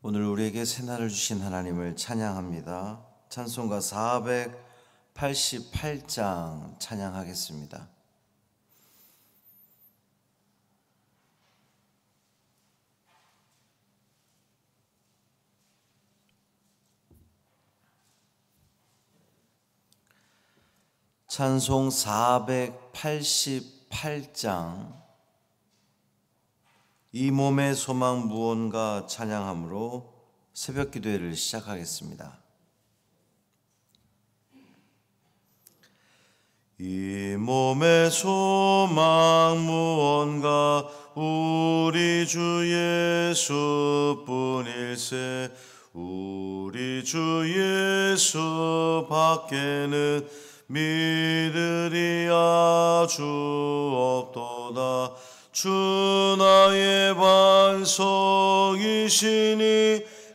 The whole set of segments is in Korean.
오늘 우리에게 새날을 주신 하나님을 찬양합니다. 찬송가 488장 찬양하겠습니다. 찬송 488장 이 몸의 소망 무언가 찬양함으로 새벽 기도회를 시작하겠습니다. 이 몸의 소망 무언가 우리 주 예수뿐일세. 우리 주 예수 밖에는 믿으리 아주 없도다. 주 나의 반석이시니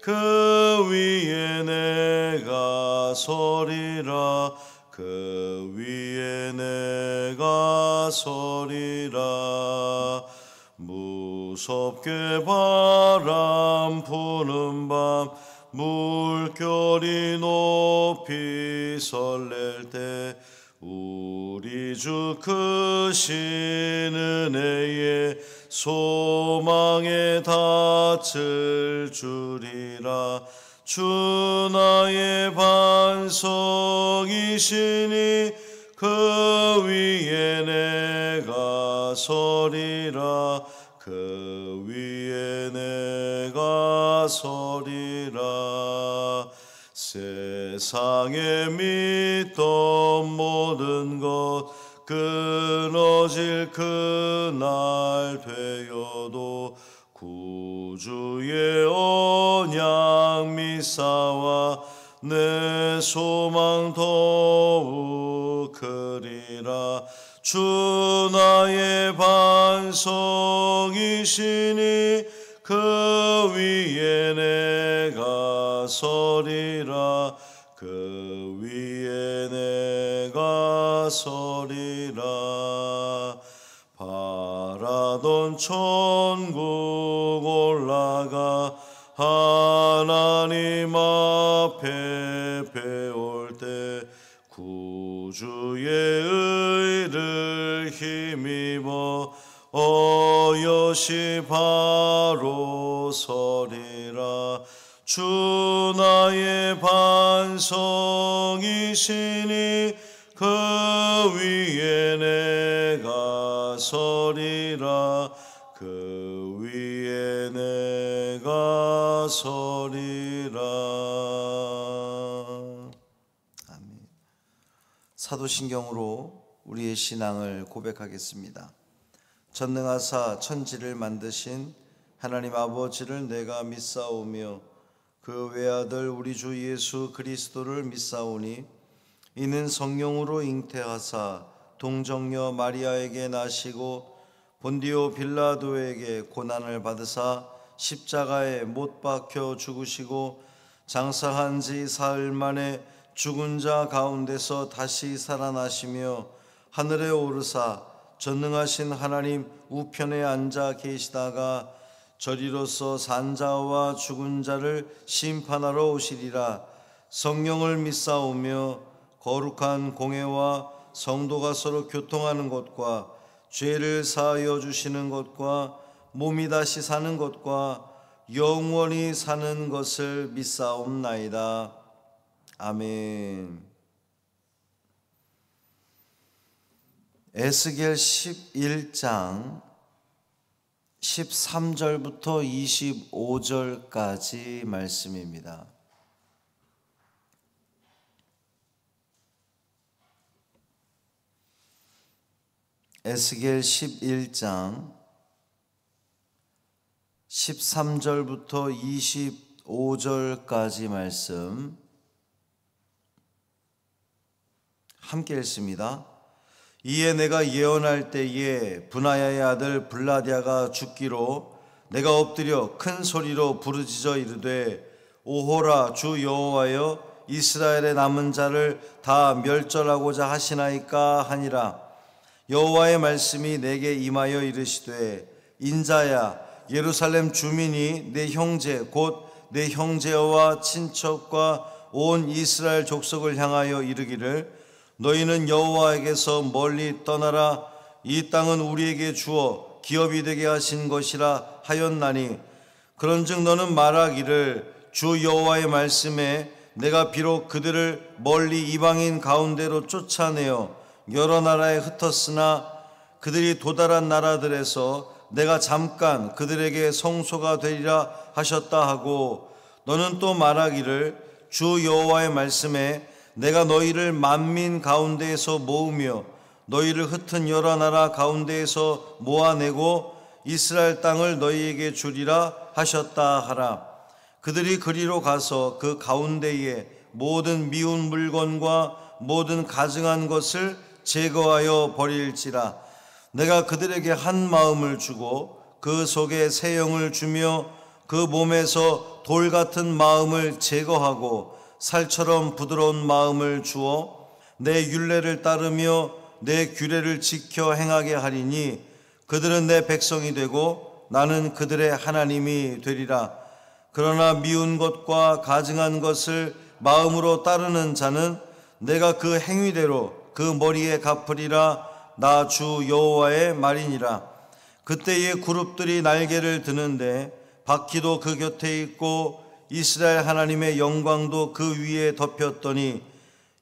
그 위에 내가 서리라. 그 위에 내가 서리라. 무섭게 바람 부는 밤 물결이 높이 설렐 때 우리 주 크신 은혜에 소망에 닿을 줄이라. 주 나의 반석이시니 그 위에 내가 서리라. 그 위에 내가 서리라. 세상에 믿던 모든 것 끊어질 그날 되어도 구주의 언약 믿사와 내 소망 더욱 크리라. 주 나의 반석이시니 그 위에 내가 서리라. 그 위에 내가 서리라. 바라던 천국 올라가 하나님 앞에 배울 때 구주의 의를 힘입어 어여시 바로 서리라. 주 나의 반석이시니 그 위에 내가 서리라. 그 위에 내가 서리라. 아멘. 사도신경으로 우리의 신앙을 고백하겠습니다. 전능하사 천지를 만드신 하나님 아버지를 내가 믿사오며 그 외아들 우리 주 예수 그리스도를 믿사오니 이는 성령으로 잉태하사 동정녀 마리아에게 나시고 본디오 빌라도에게 고난을 받으사 십자가에 못 박혀 죽으시고 장사한 지 사흘 만에 죽은 자 가운데서 다시 살아나시며 하늘에 오르사 전능하신 하나님 우편에 앉아 계시다가 저리로서 산자와 죽은 자를 심판하러 오시리라. 성령을 믿사오며 거룩한 공회와 성도가 서로 교통하는 것과 죄를 사하여 주시는 것과 몸이 다시 사는 것과 영원히 사는 것을 믿사옵나이다. 아멘. 에스겔 11장 13절부터 25절까지 말씀입니다. 에스겔 11장 13절부터 25절까지 말씀 함께 읽습니다. 이에 내가 예언할 때에 분하야의 아들 블라디아가 죽기로 내가 엎드려 큰 소리로 부르짖어 이르되 오호라 주 여호와여 이스라엘의 남은 자를 다 멸절하고자 하시나이까 하니라. 여호와의 말씀이 내게 임하여 이르시되 인자야 예루살렘 주민이 내 형제 곧 내 형제와 친척과 온 이스라엘 족속을 향하여 이르기를 너희는 여호와에게서 멀리 떠나라. 이 땅은 우리에게 주어 기업이 되게 하신 것이라 하였나니 그런즉 너는 말하기를 주 여호와의 말씀에 내가 비록 그들을 멀리 이방인 가운데로 쫓아내어 여러 나라에 흩었으나 그들이 도달한 나라들에서 내가 잠깐 그들에게 성소가 되리라 하셨다 하고 너는 또 말하기를 주 여호와의 말씀에 내가 너희를 만민 가운데에서 모으며 너희를 흩은 여러 나라 가운데에서 모아내고 이스라엘 땅을 너희에게 주리라 하셨다 하라. 그들이 그리로 가서 그 가운데에 모든 미운 물건과 모든 가증한 것을 제거하여 버릴지라. 내가 그들에게 한 마음을 주고 그 속에 새 영을 주며 그 몸에서 돌 같은 마음을 제거하고 살처럼 부드러운 마음을 주어 내 율례를 따르며 내 규례를 지켜 행하게 하리니 그들은 내 백성이 되고 나는 그들의 하나님이 되리라. 그러나 미운 것과 가증한 것을 마음으로 따르는 자는 내가 그 행위대로 그 머리에 갚으리라. 나 주 여호와의 말이니라. 그때에 그룹들이 날개를 드는데 바퀴도 그 곁에 있고 이스라엘 하나님의 영광도 그 위에 덮였더니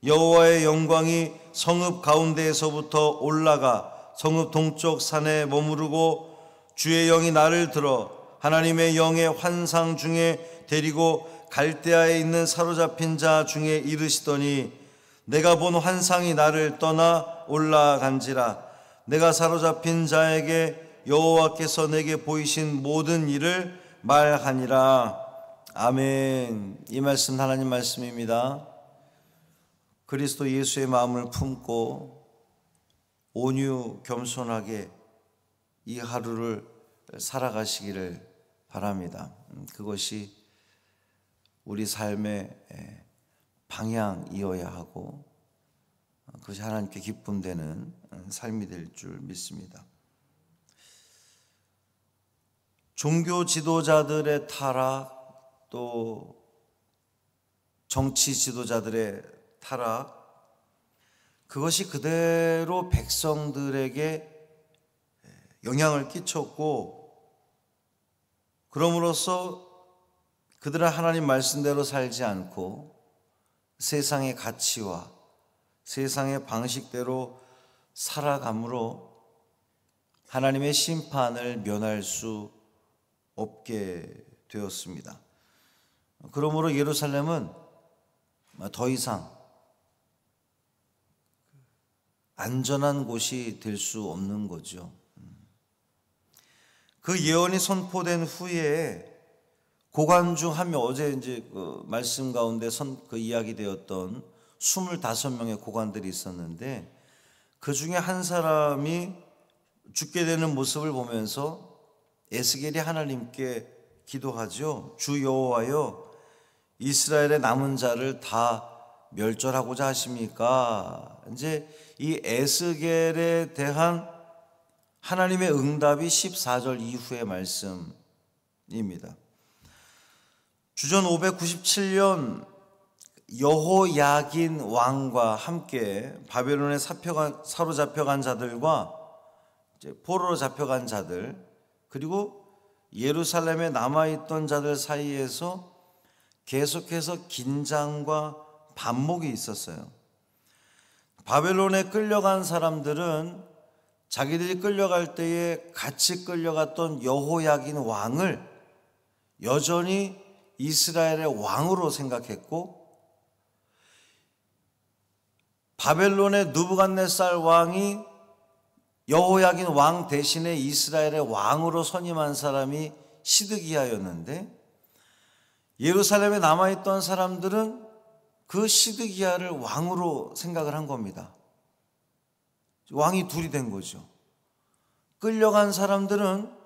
여호와의 영광이 성읍 가운데에서부터 올라가 성읍 동쪽 산에 머무르고 주의 영이 나를 들어 하나님의 영의 환상 중에 데리고 갈대아에 있는 사로잡힌 자 중에 이르시더니 내가 본 환상이 나를 떠나 올라간지라. 내가 사로잡힌 자에게 여호와께서 내게 보이신 모든 일을 말하니라. 아멘. 이 말씀 하나님 말씀입니다. 그리스도 예수의 마음을 품고 온유 겸손하게 이 하루를 살아가시기를 바랍니다. 그것이 우리 삶의 방향이어야 하고 그것이 하나님께 기쁨되는 삶이 될 줄 믿습니다. 종교 지도자들의 타락, 또 정치 지도자들의 타락, 그것이 그대로 백성들에게 영향을 끼쳤고 그럼으로써 그들은 하나님 말씀대로 살지 않고 세상의 가치와 세상의 방식대로 살아감으로 하나님의 심판을 면할 수 없게 되었습니다. 그러므로 예루살렘은 더 이상 안전한 곳이 될 수 없는 거죠. 그 예언이 선포된 후에 고관 중 한 명, 어제 이제 그 말씀 가운데 그 이야기되었던 25명의 고관들이 있었는데 그 중에 한 사람이 죽게 되는 모습을 보면서 에스겔이 하나님께 기도하죠. 주 여호와여, 이스라엘의 남은 자를 다 멸절하고자 하십니까? 이제 이 에스겔에 대한 하나님의 응답이 14절 이후의 말씀입니다. 주전 597년 여호야긴 왕과 함께 바벨론에 사로잡혀간 자들과 포로로 잡혀간 자들, 그리고 예루살렘에 남아있던 자들 사이에서 계속해서 긴장과 반목이 있었어요. 바벨론에 끌려간 사람들은 자기들이 끌려갈 때에 같이 끌려갔던 여호야긴 왕을 여전히 이스라엘의 왕으로 생각했고, 바벨론의 느부갓네살 왕이 여호야긴 왕 대신에 이스라엘의 왕으로 선임한 사람이 시드기야였는데, 예루살렘에 남아있던 사람들은 그 시드기야를 왕으로 생각을 한 겁니다. 왕이 둘이 된 거죠. 끌려간 사람들은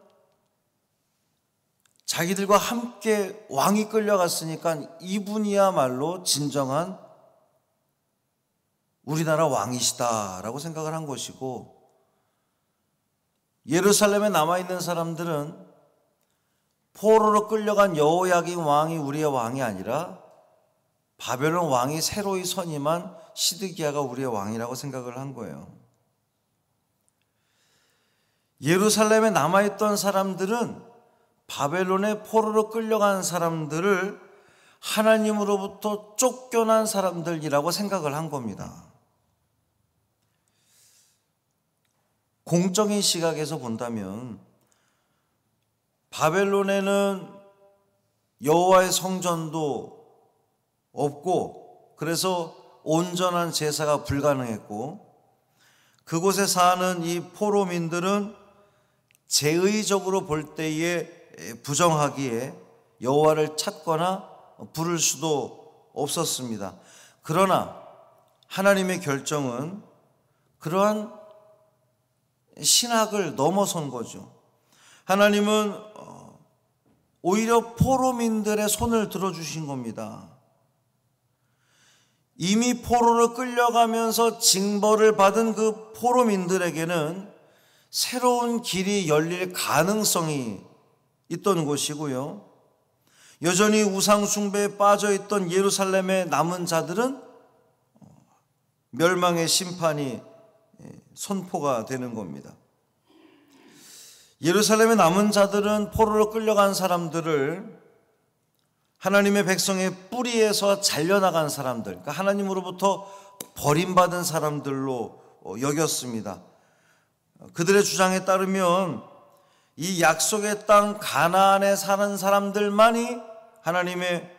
자기들과 함께 왕이 끌려갔으니까 이분이야말로 진정한 우리나라 왕이시다라고 생각을 한 것이고, 예루살렘에 남아있는 사람들은 포로로 끌려간 여호야긴 왕이 우리의 왕이 아니라 바벨론 왕이 새로이 선임한 시드기야가 우리의 왕이라고 생각을 한 거예요. 예루살렘에 남아있던 사람들은 바벨론의 포로로 끌려간 사람들을 하나님으로부터 쫓겨난 사람들이라고 생각을 한 겁니다. 공적인 시각에서 본다면 바벨론에는 여호와의 성전도 없고 그래서 온전한 제사가 불가능했고 그곳에 사는 이 포로민들은 제의적으로 볼 때에 부정하기에 여호와를 찾거나 부를 수도 없었습니다. 그러나 하나님의 결정은 그러한 신학을 넘어선 거죠. 하나님은 오히려 포로민들의 손을 들어주신 겁니다. 이미 포로로 끌려가면서 징벌을 받은 그 포로민들에게는 새로운 길이 열릴 가능성이 있던 곳이고요. 여전히 우상숭배에 빠져있던 예루살렘의 남은 자들은 멸망의 심판이 선포가 되는 겁니다. 예루살렘의 남은 자들은 포로로 끌려간 사람들을 하나님의 백성의 뿌리에서 잘려나간 사람들, 그러니까 하나님으로부터 버림받은 사람들로 여겼습니다. 그들의 주장에 따르면 이 약속의 땅 가나안에 사는 사람들만이 하나님의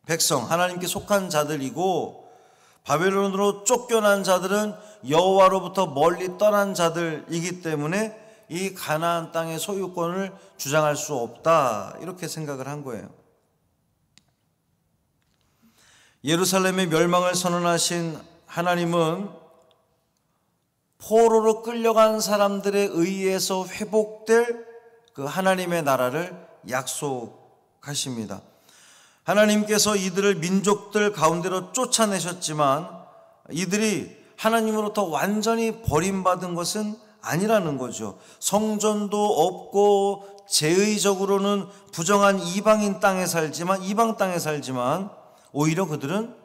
백성, 하나님께 속한 자들이고 바벨론으로 쫓겨난 자들은 여호와로부터 멀리 떠난 자들이기 때문에 이 가나안 땅의 소유권을 주장할 수 없다, 이렇게 생각을 한 거예요. 예루살렘의 멸망을 선언하신 하나님은 포로로 끌려간 사람들에 의해서 회복될 그 하나님의 나라를 약속하십니다. 하나님께서 이들을 민족들 가운데로 쫓아내셨지만 이들이 하나님으로부터 완전히 버림받은 것은 아니라는 거죠. 성전도 없고 제의적으로는 부정한 이방 땅에 살지만 오히려 그들은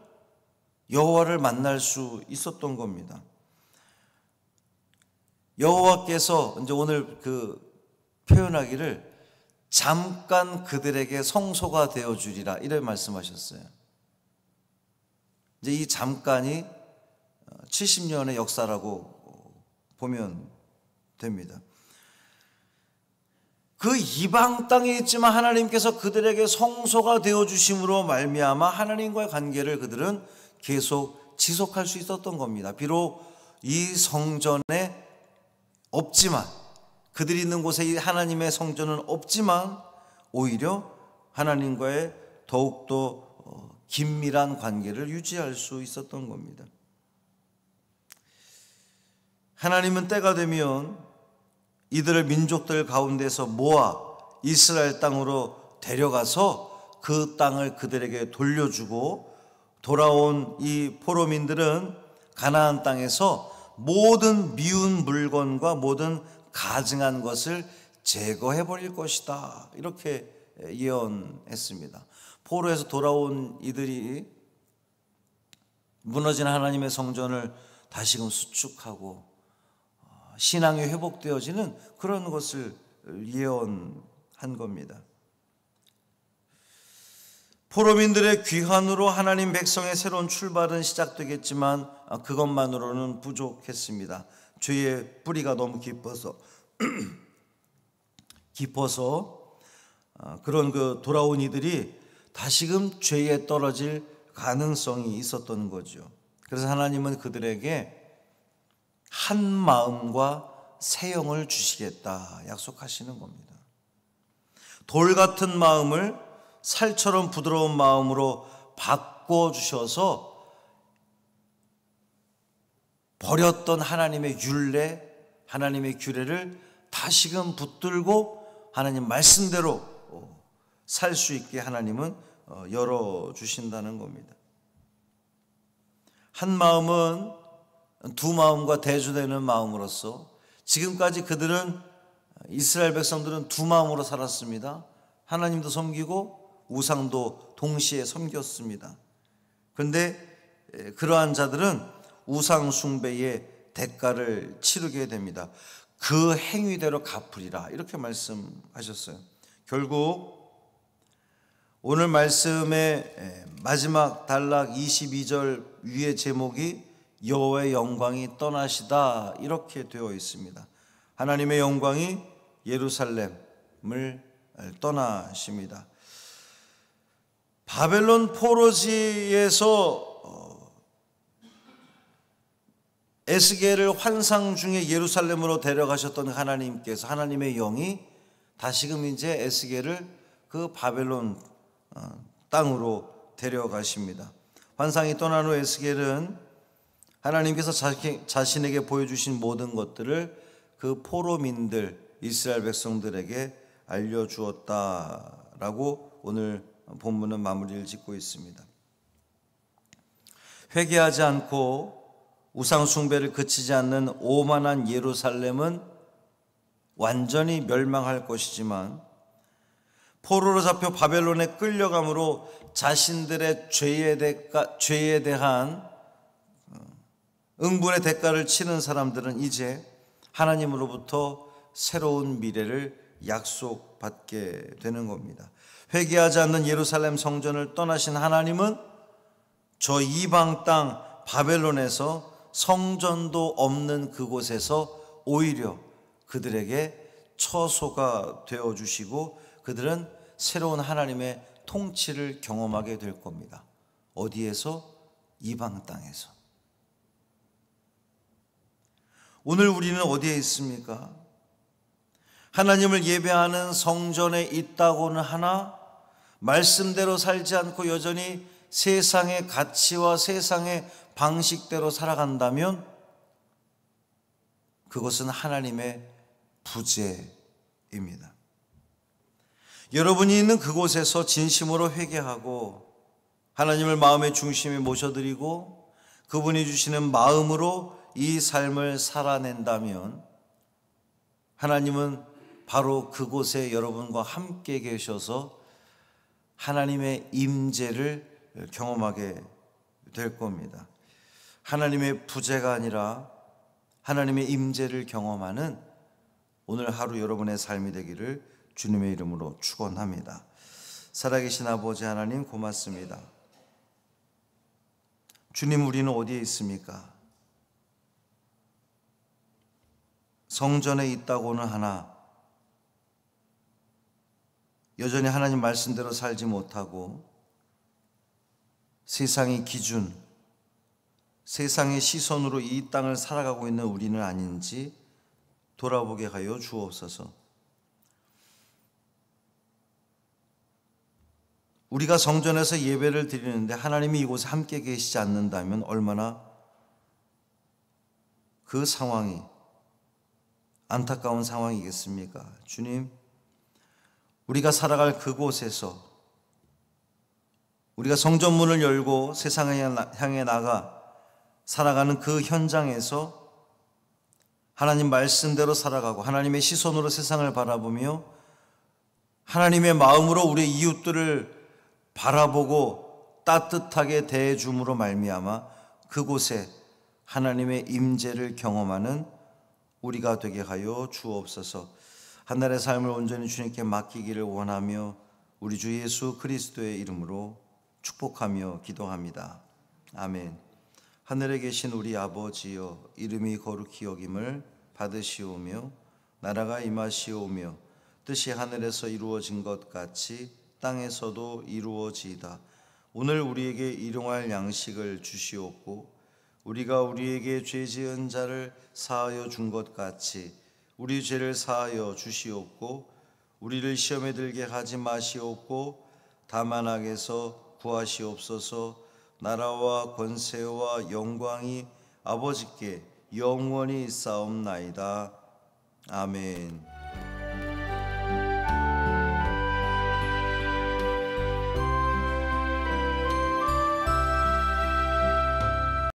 여호와를 만날 수 있었던 겁니다. 여호와께서 이제 오늘 그 표현하기를 잠깐 그들에게 성소가 되어 주리라, 이렇게 말씀하셨어요. 이제 이 잠깐이 70년의 역사라고 보면 됩니다. 그 이방 땅에 있지만 하나님께서 그들에게 성소가 되어 주심으로 말미암아 하나님과의 관계를 그들은 계속 지속할 수 있었던 겁니다. 비록 이 성전에 없지만, 그들이 있는 곳에 이 하나님의 성전은 없지만 오히려 하나님과의 더욱더 긴밀한 관계를 유지할 수 있었던 겁니다. 하나님은 때가 되면 이들을 민족들 가운데서 모아 이스라엘 땅으로 데려가서 그 땅을 그들에게 돌려주고 돌아온 이 포로민들은 가나안 땅에서 모든 미운 물건과 모든 가증한 것을 제거해버릴 것이다, 이렇게 예언했습니다. 포로에서 돌아온 이들이 무너진 하나님의 성전을 다시금 수축하고 신앙이 회복되어지는 그런 것을 예언한 겁니다. 포로민들의 귀환으로 하나님 백성의 새로운 출발은 시작되겠지만 그것만으로는 부족했습니다. 죄의 뿌리가 너무 깊어서 그런 그 돌아온 이들이 다시금 죄에 떨어질 가능성이 있었던 거죠. 그래서 하나님은 그들에게 한 마음과 새 영을 주시겠다 약속하시는 겁니다. 돌 같은 마음을 살처럼 부드러운 마음으로 바꿔주셔서 버렸던 하나님의 율례, 하나님의 규례를 다시금 붙들고 하나님 말씀대로 살 수 있게 하나님은 열어주신다는 겁니다. 한 마음은 두 마음과 대조되는 마음으로서 지금까지 이스라엘 백성들은 두 마음으로 살았습니다. 하나님도 섬기고 우상도 동시에 섬겼습니다. 그런데 그러한 자들은 우상 숭배의 대가를 치르게 됩니다. 그 행위대로 갚으리라, 이렇게 말씀하셨어요. 결국 오늘 말씀의 마지막 단락 22절 위의 제목이 여호와의 영광이 떠나시다, 이렇게 되어 있습니다. 하나님의 영광이 예루살렘을 떠나십니다. 바벨론 포로지에서 에스겔을 환상 중에 예루살렘으로 데려가셨던 하나님께서, 하나님의 영이 다시금 이제 에스겔을 그 바벨론 땅으로 데려가십니다. 환상이 떠난 후 에스겔은 하나님께서 자신에게 보여주신 모든 것들을 그 포로민들, 이스라엘 백성들에게 알려주었다라고 오늘 본문은 마무리를 짓고 있습니다. 회개하지 않고 우상 숭배를 그치지 않는 오만한 예루살렘은 완전히 멸망할 것이지만, 포로로 잡혀 바벨론에 끌려감으로 자신들의 죄에 대한 응분의 대가를 치는 사람들은 이제 하나님으로부터 새로운 미래를 약속받게 되는 겁니다. 회개하지 않는 예루살렘 성전을 떠나신 하나님은 저 이방 땅 바벨론에서 성전도 없는 그곳에서 오히려 그들에게 처소가 되어주시고 그들은 새로운 하나님의 통치를 경험하게 될 겁니다. 어디에서? 이방 땅에서. 오늘 우리는 어디에 있습니까? 하나님을 예배하는 성전에 있다고는 하나 말씀대로 살지 않고 여전히 세상의 가치와 세상의 방식대로 살아간다면 그것은 하나님의 부재입니다. 여러분이 있는 그곳에서 진심으로 회개하고 하나님을 마음의 중심에 모셔드리고 그분이 주시는 마음으로 이 삶을 살아낸다면 하나님은 바로 그곳에 여러분과 함께 계셔서 하나님의 임재를 경험하게 될 겁니다. 하나님의 부재가 아니라 하나님의 임재를 경험하는 오늘 하루 여러분의 삶이 되기를 주님의 이름으로 축원합니다. 살아계신 아버지 하나님, 고맙습니다. 주님, 우리는 어디에 있습니까? 성전에 있다고는 하나 여전히 하나님 말씀대로 살지 못하고 세상의 기준, 세상의 시선으로 이 땅을 살아가고 있는 우리는 아닌지 돌아보게 하여 주옵소서. 우리가 성전에서 예배를 드리는데 하나님이 이곳에 함께 계시지 않는다면 얼마나 그 상황이 안타까운 상황이겠습니까? 주님, 우리가 살아갈 그곳에서 우리가 성전문을 열고 세상을 향해 나가 살아가는 그 현장에서 하나님 말씀대로 살아가고 하나님의 시선으로 세상을 바라보며 하나님의 마음으로 우리 이웃들을 바라보고 따뜻하게 대해줌으로 말미암아 그곳에 하나님의 임재를 경험하는 우리가 되게 하여 주옵소서. 한날의 삶을 온전히 주님께 맡기기를 원하며 우리 주 예수 그리스도의 이름으로 축복하며 기도합니다. 아멘. 하늘에 계신 우리 아버지여, 이름이 거룩히 여김을 받으시오며 나라가 임하시오며 뜻이 하늘에서 이루어진 것 같이 땅에서도 이루어지이다. 오늘 우리에게 일용할 양식을 주시옵고 우리가 우리에게 죄 지은 자를 사하여 준 것 같이 우리 죄를 사하여 주시옵고 우리를 시험에 들게 하지 마시옵고 다만 악에서 구하시옵소서. 나라와 권세와 영광이 아버지께 영원히 있사옵나이다. 아멘.